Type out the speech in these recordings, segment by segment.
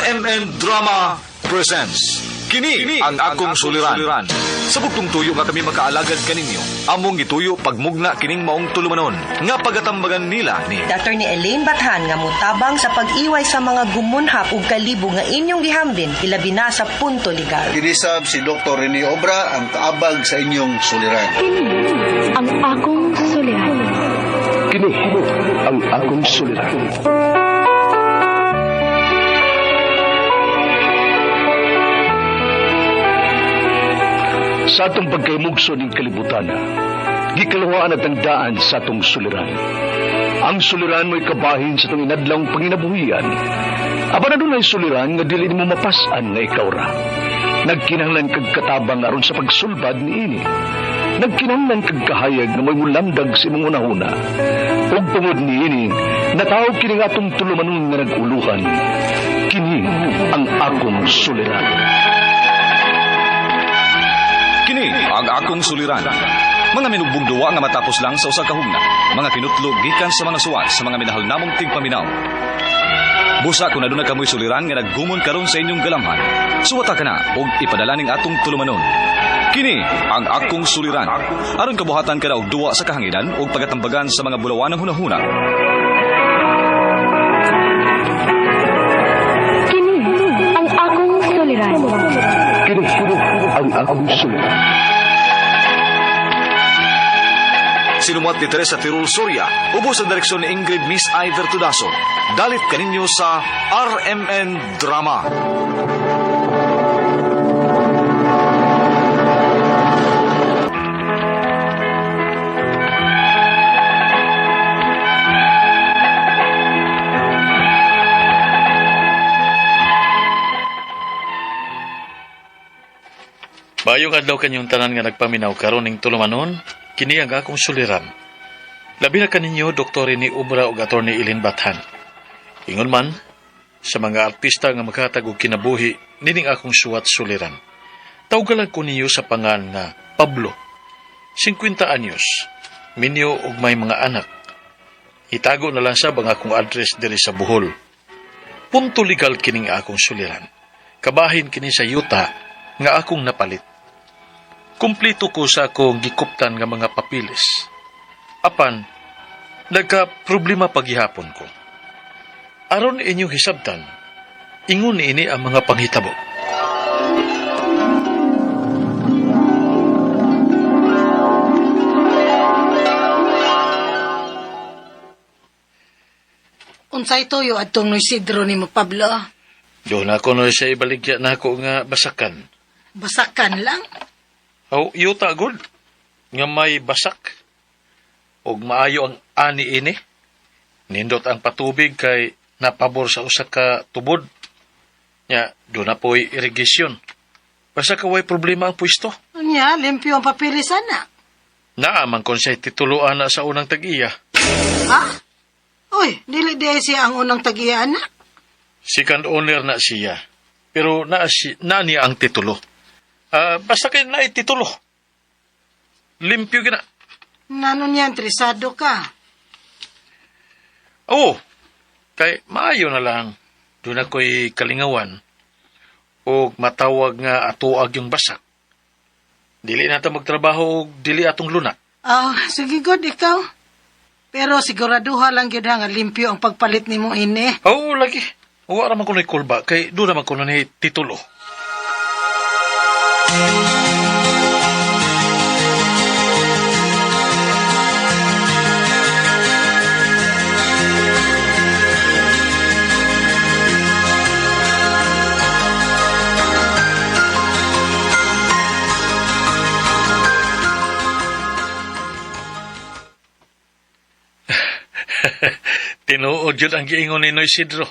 RMN Drama presents Kini ang akong suliran. Sa bugtong tuyo nga kami makaalagad kaninyo. Among gituyo pagmugna kining maong tulumanon nga pagatambagan nila ni Dr. ni Elaine Bathan nga mutabang sa pag-iway sa mga gumunhap ug kalibo nga inyong gihambin ilabi na sa punto legal. Kinisab si Dr. Rene Obra ang kaabag sa inyong suliran. Kini ang akong suliran. Kini ang akong suliran. Sa atong pagkaymugso ng kalibutan, gikalawaan at ang daan sa atong suliran. Ang suliran mo'y kabahin sa itong inadlang panginabuhian. Aba na doon ay suliran nga dili mo mapasan nga ikaw ra. Nagkinahanglan kag katabang aron sa pagsulbad ni ini. Nagkinahanglan kag kahayag na may mulamdag sa imong unahuna. Ug tungod ni ini, natawag kini nga atong tulumanon nga naguluhan. Kini ang akong suliran. Kini ang akong suliran. Mga minugbong duwa nga matapos lang sa usa ka hugna. Mga kinutlog gikan sa mga suwat sa mga minahal namong tigpaminaw. Busa kung aduna kamoy suliran nga naggumon karon sa inyong galamhan. Suwata ka na ug ipadala ning atong tulumanon. Kini ang akong suliran. Aron kabuhatan ka na og duwa sa kahanginan ug pagatambagan sa mga bulawanang hunahuna. Kini ang akong suliran. Kini ang akong suliran. Sinumuat ni Teresa Tirul Soria, ubos ang direksyon ni Ingrid Miss Iver Tudaso. Dalit kaninyo sa RMN Drama. Bayong adlaw kanyong tanan nga nagpaminaw karon ning tulumanon, kini ang akong suliran. Labi na kaninyo Dr. ni Obra ug Attorney Elaine Bathan. Ingon man sa mga artista nga maghatag og kinabuhi nining akong suwat suliran. Tawgalan ko ninyo sa pangan nga Pablo, 50 anyos, minyo ug may mga anak. Itago na lang sa ang akong address diri sa Bohol. Punto legal kining akong suliran. Kabahin kini sa yuta nga akong napalit. Kumplito ko sa akong gikuptan nga mga papilis. Apan, nagka-problema paghihapon ko. Aron inyong hisabtan, ingon ini ang mga panghitabo. Unsay toyo atong Isidro ni mo, Pablo? Doon ako no siya ibaligya na ako nga basakan. Basakan lang? O, yuta gud nga may basak. Og maayo ang ani ini. Nindot ang patubig kay napabor sa usa ka tubod. Nya, doon na po'y irigasyon. Basta kaway problema ang pwesto. Nya, limpyo ang papilis, ana. Naaman kon siya tituluan na sa unang tag-iya. Ha? Uy, dili di siya ang unang tagiya, ana. Second owner na siya. Pero na niya ang titulo. Basta kayo na ititulo. Limpyo gina. Nano niya, interesado ka? Oo. Kay maayo na lang. Doon ako'y kalingawan. O matawag nga atuag yung basak. Dili natin magtrabaho o dili atong luna. Sige god, ikaw. Pero siguraduha lang yun nga limpyo ang pagpalit ni mo ini. Oo, lagi. Huwag naman ko na ikulba. Kay doon naman ko na titulo. Tinuod yun ang giingon ni Isidro.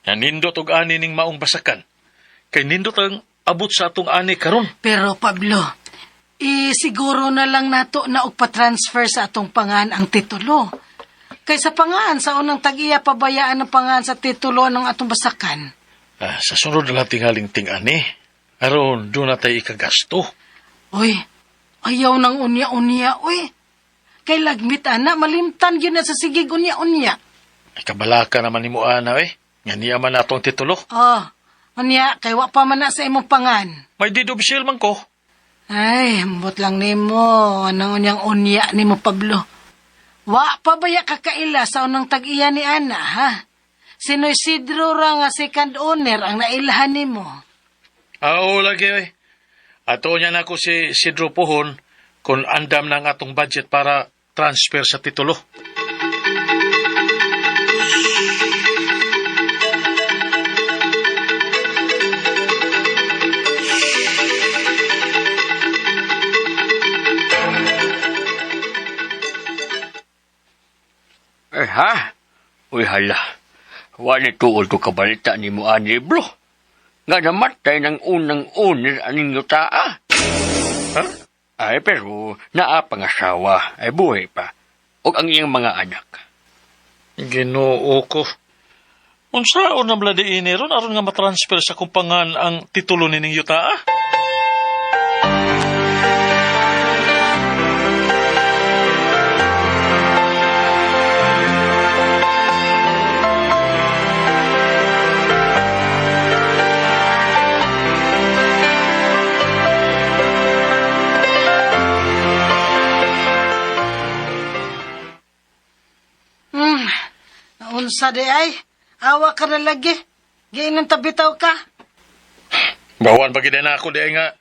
Nindot og ani ning maong basakan. Kay nindot ang abot sa atong ani karon. Pero Pablo, siguro na lang nato na og pa-transfer sa atong pangan ang titulo. Kay sa pangan, sa unang tag-iya pabayaan ang pangan sa titulo ng atong basakan. Sa sunod na lang tingaling ting-ani. Aron, doon na tayo ikagasto. Uy, ayaw ng unya-unya, uy. Kay lagmit, ana, malimtan yun na sa sigig unya-unya. Ay kabalaka naman ni mo ana, eh. Nga niya man atong titulo. Oh, unya, kay wa pa man na sa imong pangan. May deed of seal man ko. Ay, ambot lang nimo. Anong unyang unya nimo, Pablo? Wa pa baya kakaila sa unang tag-iya ni Ana, ha? Sino Isidro ra nga second owner ang nailahan nimo? Oo, lagi eh. Ato niya na ko si Sidro Puhon kung andam na ang atong budget para transfer sa titulo. Ha? Uy, hala. Wala tuol to kabalita ni mo, ani, bro. Nga namatay ng unang owner aning yutaa. Ha? Ay, pero naapang asawa. Ay, buhay pa. O ang iyang mga anak. Ginoo ko. Unsaon na bladi ini ron aron nga matransfer sa kumpangan ang titulo ni ning yuta? Unsa di ay? Awa ka na lagi. Giinan tabitaw ka. Bawan bagid na ako di nga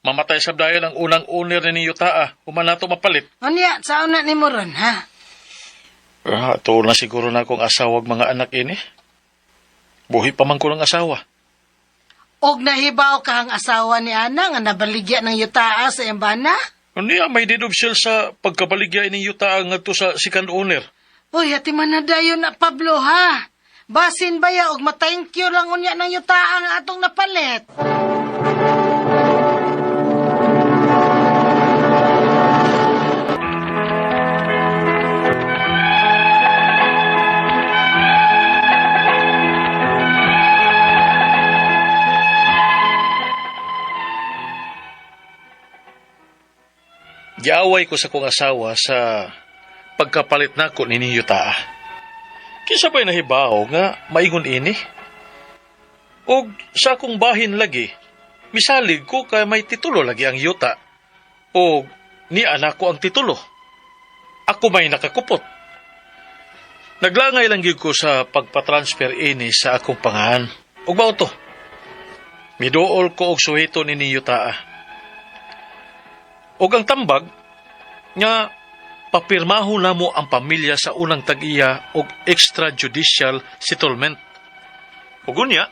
mamatay sa dayon ang unang owner ni yuta. Human nato mapalit. Unya, saan na nimo ron, ha? Tuol na siguro na akong asawag mga anak ini. Buhi pa man ko ng asawa. Og nahibaw ka ang asawa ni Ana nga nabaligya ng yutaa sa embana? Unya may deed of seal sa pagkabaligya ni yuta ngadto sa second owner. Uy, hati man na dayon na, Pablo, ha? Basin baya og ma-thank you lang unya ng yutaa nga atong napalit. Giaway ko sa kong asawa sa pagkapalit na ko ni yuta. Kisa ba'y nahibaw nga maingon ini? O sa akong bahin lagi, misalig ko kay may titulo lagi ang yuta. O ni anak ko ang titulo. Ako may nakakupot. Naglangay lang gyud ko sa pagpatransfer ini sa akong pangahan. Ug mao to. Miduol ko og suhito ni yuta. Og ang tambag nga papirmaho na mo ang pamilya sa unang tag-iya og extrajudicial settlement. Ug unya,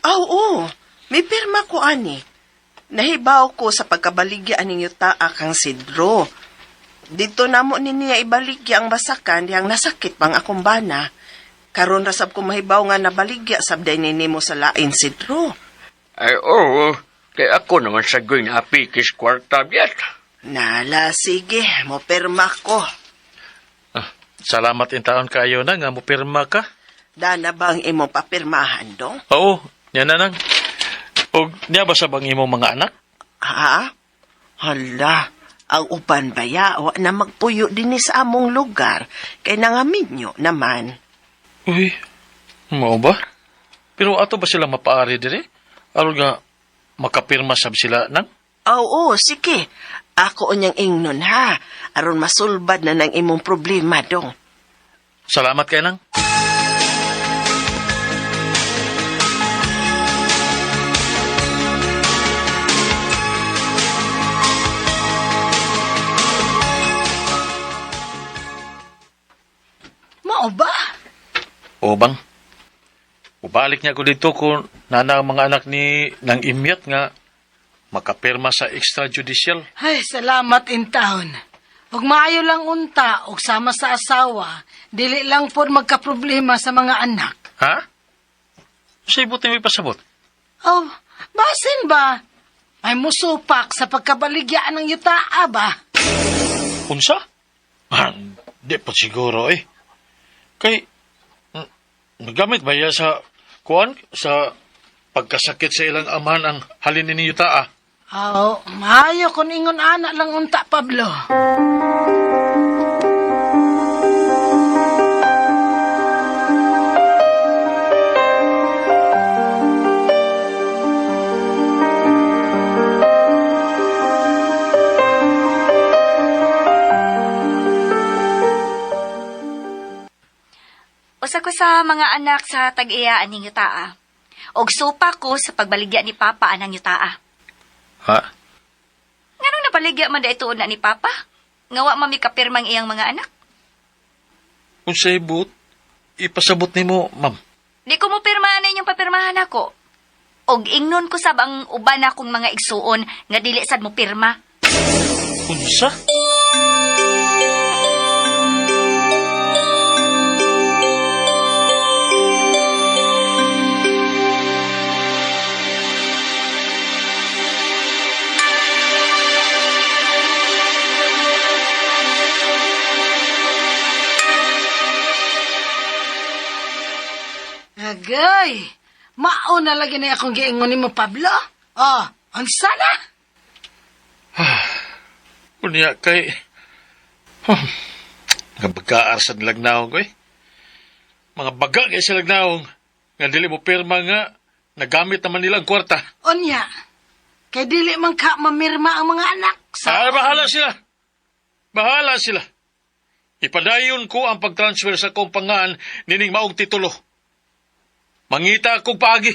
Oo, may pirma ko ani. Nahibaw ko sa pagkabaligya aning yuta kang Sidro. Dito namo ni niya ibaligya ang basakan diyang nasakit pang akong bana. Karon rasab ko mahibaw nga nabaligya sabday ni nimo sa lain Sidro. Ay, oo. Kaya ako naman sa goy na apikis kwarta biyat. Nala, sige, mo pirma ko. salamat in taon kayo na nga mo pirma ka. Dana bang imo papirmahan dong? Oo, yan na nang. Og niya ba sa bang imong mga anak? Ha? Hala, ang uban baya, wa na magpuyo din sa among lugar. Kay nangaminyo naman. Uy, mao ba? Pero ato ba sila mapaari dire? Aron nga makapirma sab sila nang? Oo, sige. Ako unyang ingnon ha. Aron masulbad na ng imong problema dong. Salamat kay nang. Mao ba? O bang? Ubalik niya ko dito kung nana ang mga anak ni nang imyat nga makapirma sa extrajudicial. Ay, salamat in taon. Og maayo lang unta, og sama sa asawa, dili lang po magkaproblema sa mga anak. Ha? Sa ibuti may pasabot. Oh, basin ba? Ay musupak sa pagkabaligyaan ng yutaa ba? Unsa? Di pa siguro eh. Kay, nagamit ba ya sa, kuan, sa pagkasakit sa ilang amahan ang halin ni yutaa? Oo, maayo kung ingon anak lang unta, Pablo. sa mga anak sa tag-iya aning yutaa. Og supa ko sa pagbaligya ni Papa anang yutaa. Ha? Nganong nabaligya man da ituon na ni Papa? Ngawa mami kapirmang iyang mga anak? Kung sa ibot, ipasabot ni mo, ma'am. Di ko mo pirmahan na inyong papirmahan ako. Og ingnon ko sab ang uban akong mga igsuon nga dili sad mo pirma. Unsa? Agay, mao na lagi na akong giingon ni mo, Pablo. Oh, unsa na? Unya kay... Mga baga sa lagnaong ko eh. Mga baga kay sa lagnaong. Nga dili mo pirma nga, nagamit naman nila ang kwarta. Onya, kay dili man ka mamirma ang mga anak. Bahala sila. Bahala sila. Ipadayon ko ang pag-transfer sa kumpangan nining maong titulo. Mangita akong paagi.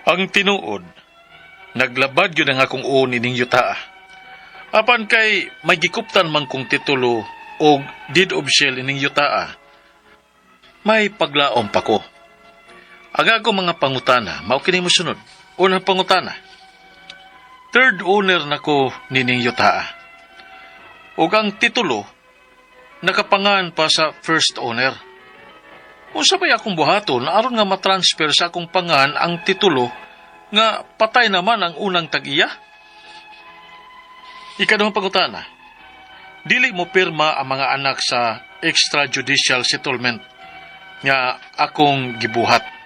Ang tinuod, naglabad yun ang akong uni ning yutaa. Apan kay may gikuptan man kong titulo o deed of sale ining yutaa. May paglaom pa ko. Ang ako mga pangutana, maukini mo sunod. Unang pangutana. Third owner na ko nining yutaa. O ang titulo, nakapangan pa sa first owner. Kung sabay akong buhaton, aron nga matransfer sa akong pangan ang titulo nga patay naman ang unang tag-iya. Ikaduhang pangutana. Dili mo pirma ang mga anak sa extrajudicial settlement nga akong gibuhat.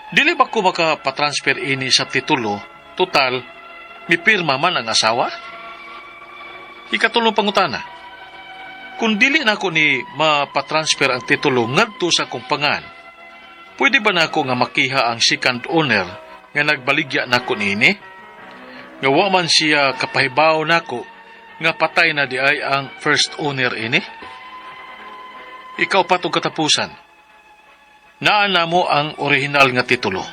Dili ba ko makapatransfer ini sa titulo, total, mipirma man ang asawa? Ikatulong pangutana. Kung dili na ako ni mapatransfer ang titulo ngadto sa kumpangan, pwede ba na ako nga makiha ang second owner nga nagbaligya na ako niini? Nga wa man siya kapahibaw na ako nga patay na di ay ang first owner ini? Ikaw patong katapusan. Naana mo ang original nga titulo.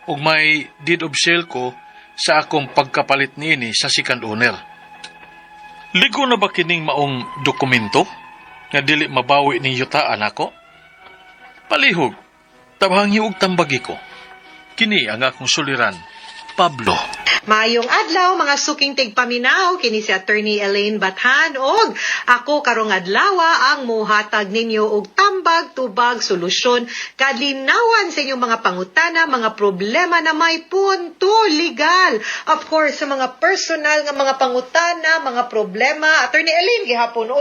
Ug may deed of sale ko sa akong pagkapalit niini sa second owner. Ligo na ba kining maong dokumento nga dili mabawi ning yutaan ako? Palihog, tabhangi og tambagi ko. Kini ang akong suliran, Pablo. Maayong adlaw mga suking tigpaminaw kini si Attorney Elaine Bathan og ako karong adlawa ang mohatag ninyo og tambag tubag solusyon kadlinawan sa inyong mga pangutana, mga problema na may punto legal. Of course, sa mga personal nga mga pangutana, mga problema, Attorney Elaine gihapon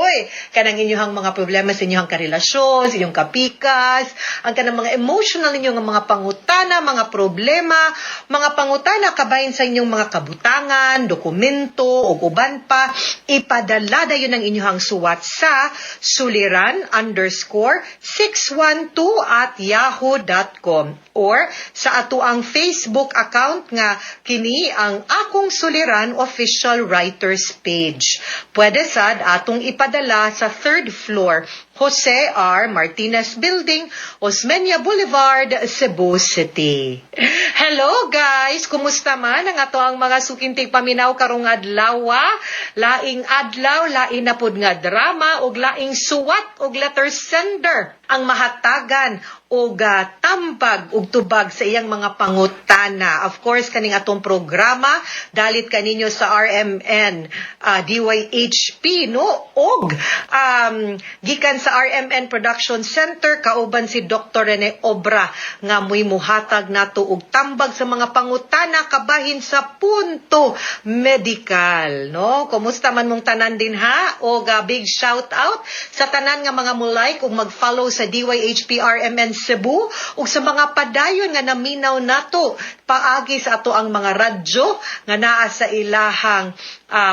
kanang inyong mga problema sa inyong karelasyon, sa inyong kapikas, ang kanang mga emotional ninyo nga mga pangutana, mga problema, mga pangutana kabahin sa inyong mga kabutangan, dokumento, o uban pa, ipadala dayon ang inyong suwat sa suliran_612@yahoo.com or sa ato ang Facebook account nga kini ang Akong Suliran Official Writers Page. Pwede sad atong ipadala sa 3rd floor, Jose R. Martinez Building, Osmeña Boulevard, Cebu City. Hello guys! Kumusta man ang ato ang mga sukintig paminaw karong adlaw? Laing adlaw, lain na pud nga drama, og laing suwat og letter sender ang mahatagan og tambag og tubag sa iyang mga pangutana. Of course, kaning atong programa, dalit kaninyo sa RMN, DYHP, no? Og gikan sa RMN Production Center, kauban si Dr. Rene Obra, nga muy muhatag nato og tambag sa mga pangutana kabahin sa punto medical, no? Kumusta man mong tanan din ha? Og big shout out sa tanan nga mga mulike ug mag-follow sa DYHP RMN Cebu ug sa mga padayon nga naminaw nato paagi sa ato ang mga radyo nga naa sa ilahang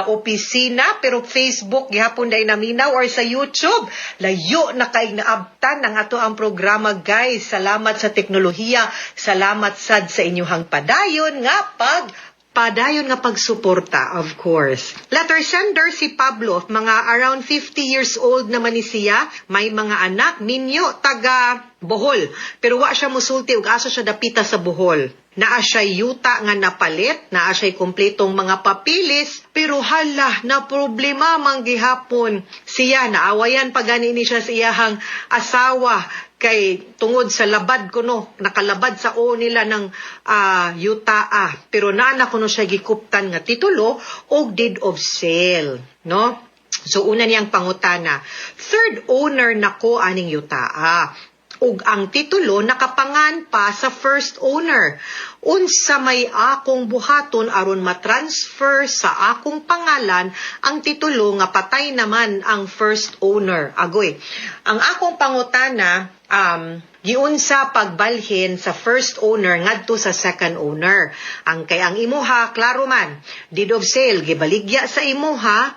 opisina pero Facebook gihapon day naminaw or sa YouTube layo na kay naabtan ang ato ang programa guys. Salamat sa teknolohiya, salamat sad sa inyong padayon nga pagsuporta, of course. Letter sender si Pablo, mga around 50 years old naman ni siya, may mga anak, ninyo, taga Bohol. Pero wa siya musulti ug asa siya dapita sa Bohol. Naa siya yuta nga napalit, naa siya kumpletong mga papilis, pero hala, na problema manggihapon. Siya, naawayan pa gani ni siya sa iyahang asawa, kay tungod sa labad ko nakalabad sa o nila ng yutaa. Pero naana ko siya gikuptan nga titulo o deed of sale, no? So una niyang pangutana, third owner nako aning yutaa. Ug ang titulo nakapangan pa sa first owner. Unsa may akong buhaton aron matransfer sa akong pangalan ang titulo nga patay naman ang first owner. Agoy, ang akong pangutana, giunsa pagbalhin sa first owner ngadto sa second owner. Ang imuha, klaro man, deed of sale, gibaligya sa imuha,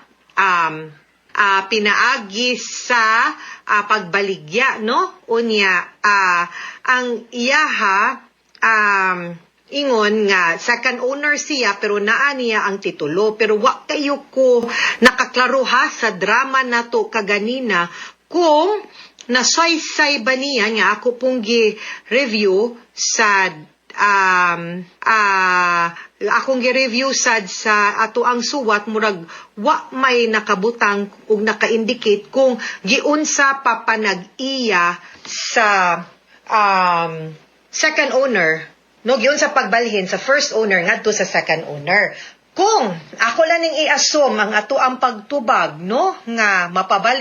pinaagi sa pagbaligya, no? Unya, ang iyaha, ingon nga, second owner siya, pero naa niya ang titulo. Pero wa kayo ko nakaklaro ha sa drama na to kaganina kung nasaysay ba niya nga ako pong gi-review sa akong gi-review sad sa ato ang suwat murag wa may nakabutang ug naka-indicate kung giunsa pa panag-iya sa second owner, no, giunsa pagbalhin sa first owner ngadto sa second owner. Kung ako lang ning i-assume ang ato ang pagtubag, no, nga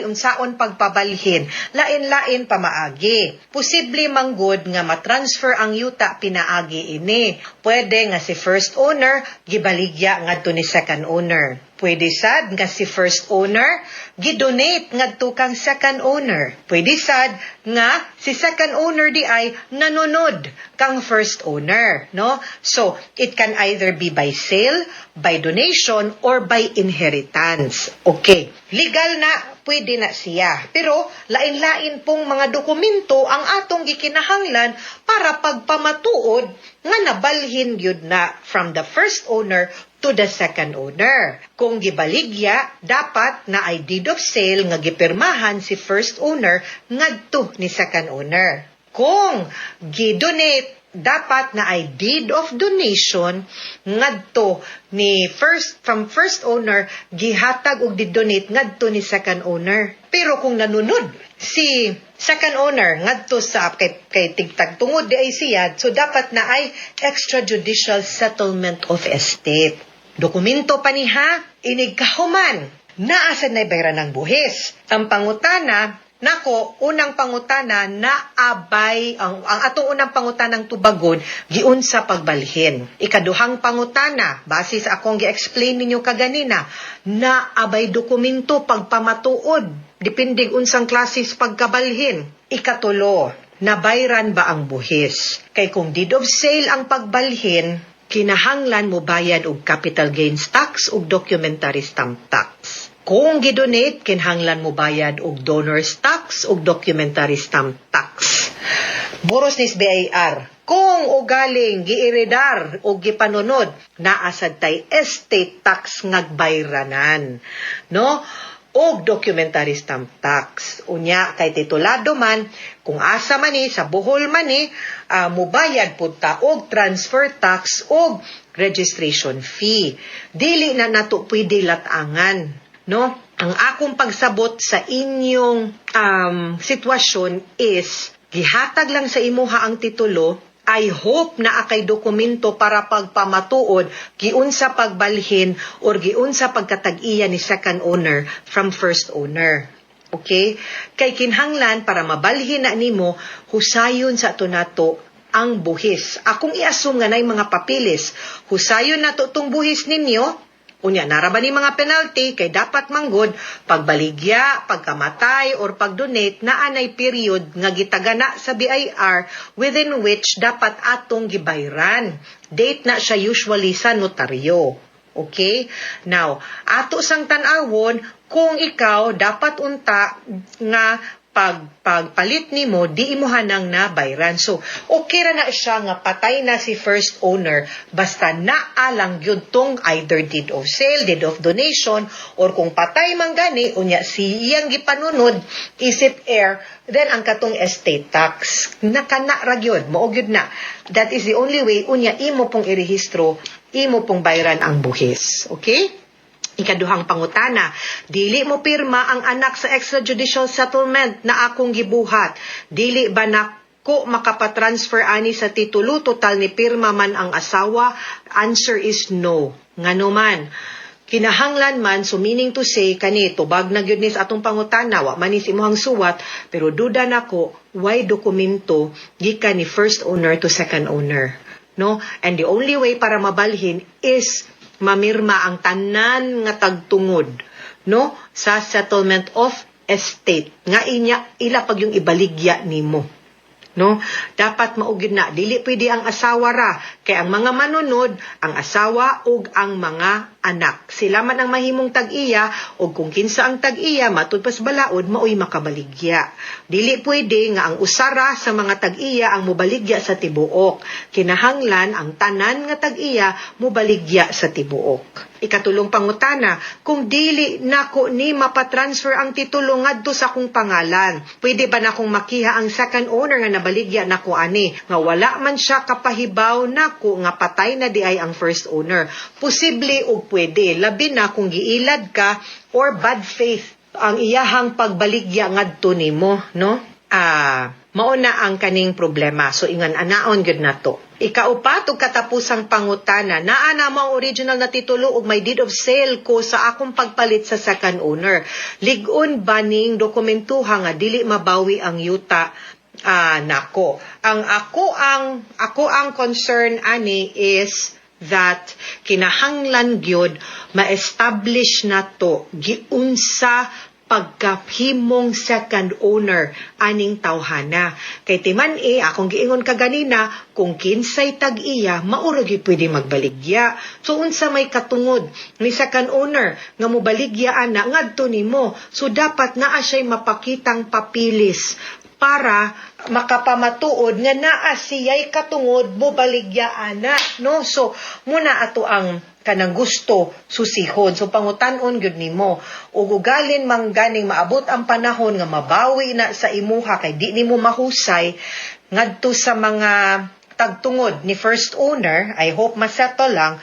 unsaon pagpabalhin, lain-lain pa maagi. Posible manggod nga matransfer ang yuta pinaagi ini. Pwede nga si first owner gibaligya ngadto ni second owner. Pwede sad nga si first owner gidonate ngadto kang second owner. Pwede sad nga si second owner di ay nanunod kang first owner, no? So, it can either be by sale, by donation, or by inheritance. Okay. Legal na, pwede na siya. Pero, lain-lain pong mga dokumento ang atong gikinahanglan para pagpamatuod nga nabalhin yun na from the first owner to the second owner. Kung gibaligya, dapat na ay deed of sale nga gipirmahan si first owner ngadto ni second owner. Kung gidonate, dapat na ay deed of donation ngadto ni from first owner gihatag og didonate ngadto ni second owner. Pero kung nanunod si second owner ngadto sa kay tigtag tungod di ay siyad, so dapat na ay extrajudicial settlement of estate. Dokumento pa niha, inigkahuman, naasad na ibayran ng buhis. Ang pangutana, unang pangutana, naabay, ang atong unang pangutanang tubagon, giunsa pagbalhin. Ikaduhang pangutana, base sa akong gi-explain ninyo kaganina, naabay dokumento pagpamatuod, depending unsang klasis pagkabalhin. Ikatulo, nabayran ba ang buhis? Kay kung deed of sale ang pagbalhin, kinahanglan mo bayad og capital gains tax ug documentary stamp tax. Kung gidonate, kinahanglan mo bayad og donor's tax ug documentary stamp tax. Buros nis BIR. Kung ugaling giiredar o gipanunod, naasad tay estate tax ngagbayranan, no? O documentary stamp tax. Unya kay titulado man, kung asa man ni sa Bohol man ni, mubayad pud ta og transfer tax og registration fee. Dili na nato pwede latangan, no? Ang akong pagsabot sa inyong sitwasyon is gihatag lang sa imuha ang titulo. I hope na akay dokumento para pagpamatuod giunsa pagbalhin or giunsa pagkatag-iya ni second owner from first owner. Okay? Kay kinhanglan para mabalhin na nimo, husayon sa ato nato ang buhis. Akong i-assume nga nay mga papilis. Husayon nato tong buhis ninyo Unya, naraba ni mga penalty kay dapat manggod pagbaligya, pagkamatay, or pagdonate na anay period nga gitagana sa BIR within which dapat atong gibayran. Date na siya usually sa notaryo. Okay? Now, ato sang tanawon, kung ikaw dapat unta nga pagpalit nimo di imuhanang na bayran. So, okay ra na siya nga patay na si first owner basta naalang gyud tong either deed of sale, deed of donation, or kung patay man gani unya si iyang gipanunod isip heir, then ang katong estate tax nakana ra gyud, mao gyud na. That is the only way unya imo pong irehistro, imo pong bayran ang buhis. Okay? Ikaduhang pangutana, dili mo pirma ang anak sa extrajudicial settlement na akong gibuhat. Dili ba nako makapatransfer ani sa titulo total ni pirma man ang asawa? Answer is no. Ngano man? Kinahanglan man, so meaning to say, kanito, bag na gyud ni sa atong pangutana, wa man ni si imuhang suwat, pero duda nako, why dokumento gikan ni first owner to second owner? No? And the only way para mabalhin is mamirma ang tanan nga tagtungod, no, sa settlement of estate nga ila pag yung ibaligya nimo, no. Dapat maugid na dili pwede ang asawa ra kay ang mga manunod ang asawa ug ang mga anak, sila man ang mahimong tag-iya, ug kung kinsa ang tag-iya matud pas balaod maoy makabaligya. Dili pwede nga ang usara sa mga tag-iya ang mobaligya sa tibuok. Kinahanglan ang tanan nga tag-iya mobaligya sa tibuok. Ikatulong pangutana, kung dili nako ni mapatransfer ang titulo ngadto sa akong pangalan, pwede ba nakong makiha ang second owner nga nabaligya nako ani nga wala man siya kapahibaw nako nga patay na di ay ang first owner? Posible og pwede, labi na kung giilad ka or bad faith ang iyahang pagbaligya ngadto nimo, no? Mao na ang kaning problema. So ingan anaon gyud nato. Ikaupat ug katapusang pangutana, naa na mo ang original na titulo ug may deed of sale ko sa akong pagpalit sa second owner. Lig-on ba ning dokumentuha nga dili mabawi ang yuta? Nako. Ako ang concern ani is that kinahanglan gyud ma-establish na to giunsa pagkahimong second owner aning tawhana. Kay timan akong giingon kaganina, kung kinsay tag-iya, mauro gyud pwede magbaligya. So unsa may katungod ni second owner nga mobaligya ana ngadto nimo. So dapat naa siya'y mapakitang papilis para makapamatuod nga naa siya'y katungod mobaligya ana, no? So muna ato ang kanang gusto susihon. So pangutan-on gyud nimo, ug ugalin man ganing maabot ang panahon nga mabawi na sa imuha kay di nimo mahusay ngadto sa mga tagtungod ni first owner, I hope masettle lang,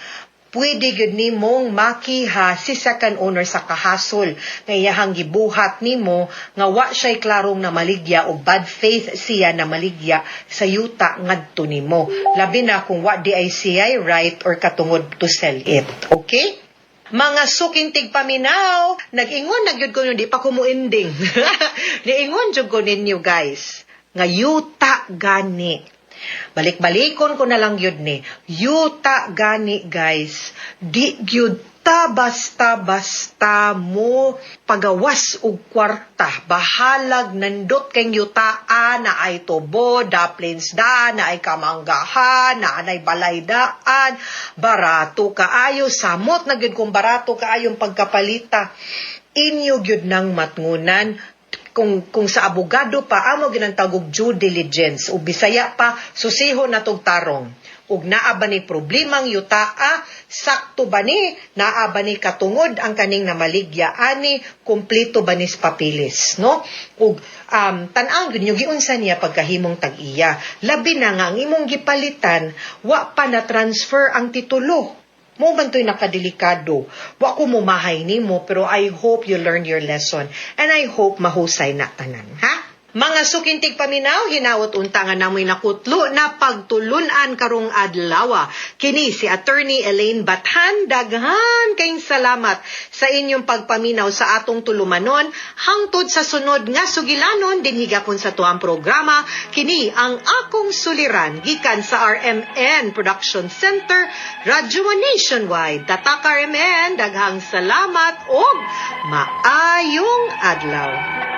pwede gyud nimong makiha si second owner sa kahasol nga iyahang gibuhat nimo nga wa siya'y klarong na maligya o bad faith siya na maligya sa yuta ngadto nimo. Labi na kung wa di ay siya'y right or katungod to sell it. Okay? Mga suking tigpaminaw, nag-ingon na gyud ko di pa ko mo ending. Niingon jud ko ninyo guys nga yuta gani. Balik-balikon ko na lang yun ni. Yuta gani guys. Di gyud ta basta-basta mo pagawas og kwarta. Bahalag nandot kang yutaan na ay tubo, daplins da, na ay kamanggahan, na ay balaydaan. Barato kaayo, samot na gyud kung barato kaayong pagkapalita. Inyo gyud nang matngunan. Kung sa abogado pa, amo ginantagog due diligence. O bisaya pa, susiho na tog tarong. Ug naa ba ni problemang yutaa, sakto ba ni, naa ba ni katungod ang kaning namaligya, ani, kumplito ba ni papilis, no? Ug tan-ang ginyo giunsa niya pagkahimong tag-iya. Labi na nga ang imong gipalitan, wa pa na transfer ang titulo. Mo man to'y nakadelikado. Wa ko mumahay nimo, pero I hope you learned your lesson. And I hope mahusay na tanan, ha? Mga sukintig paminaw, hinawot untangan namoy nakutlo na pagtulunan karong adlawa. Kini si Attorney Elaine Bathan, daghan kayong salamat sa inyong pagpaminaw sa atong tulumanon. Hangtod sa sunod nga sugilanon, din higapon sa tuang programa, kini ang akong suliran, gikan sa RMN Production Center, Radyo Nationwide. Tatak RMN, daghang salamat o maayong adlaw.